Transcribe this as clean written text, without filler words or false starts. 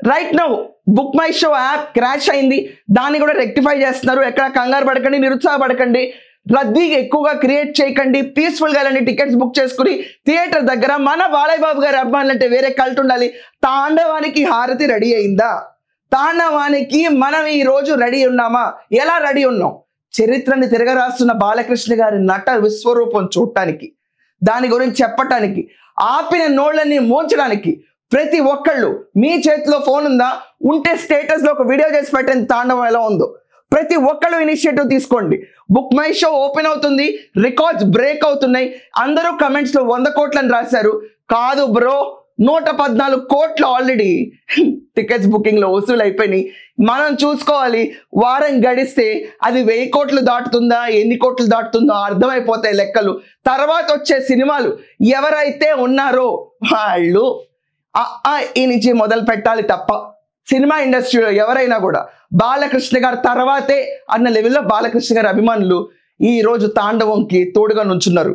Right now book my show app crash అయింది, దాన్ని కూడా రెక్టిఫై చేస్తున్నారు. ఎక్కడ కంగారు పడకండి, నిరుత్సాహపడకండి, రద్దీ ఎక్కువగా క్రియేట్ చేయకండి, పీస్ఫుల్ గా వెళ్ళండి. టికెట్స్ బుక్ చేసుకుని థియేటర్ దగ్గర మన బాలయ్య బాబు గారి అభిమానులు అంటే వేరే కల్ట్ ఉండాలి. తాండవానికి హారతి రెడీ అయిందా? తాండవానికి మనం ఈ రోజు రెడీ ఉన్నామా? ఎలా రెడీ ఉన్నాం? చరిత్రని తిరగరాస్తున్న బాలకృష్ణ గారి నట విశ్వరూపం చూడటానికి, దాని గురించి చెప్పటానికి, ఆపిన నోళ్ళని మోంచడానికి ప్రతి ఒక్కళ్ళు మీ చేతిలో ఫోన్ ఉందా? ఉంటే స్టేటస్ లో ఒక వీడియో చేసి పెట్టండి తాండవం ఎలా ఉందో. ప్రతి ఒక్కళ్ళు ఇనిషియేటివ్ తీసుకోండి. బుక్ మై షో ఓపెన్ అవుతుంది, రికార్డ్స్ బ్రేక్ అవుతున్నాయి. అందరూ కమెంట్స్ లో 100 కోట్లని రాశారు. కాదు బ్రో, 114 కోట్లు ఆల్రెడీ టికెట్స్ బుకింగ్ లో వసూలు అయిపోయినాయి. మనం చూసుకోవాలి, వారం గడిస్తే అది 1000 కోట్లు దాటుతుందా, ఎన్ని కోట్లు దాటుతుందో అర్థమైపోతాయి లెక్కలు. తర్వాత వచ్చే సినిమాలు ఎవరైతే ఉన్నారో వాళ్ళు ఈ నుంచి మొదలు పెట్టాలి తప్ప, సినిమా ఇండస్ట్రీలో ఎవరైనా కూడా బాలకృష్ణ గారు తర్వాతే అన్న లెవెల్లో బాలకృష్ణ గారి అభిమానులు ఈ రోజు తాండవంకి తోడుగా నుంచున్నారు.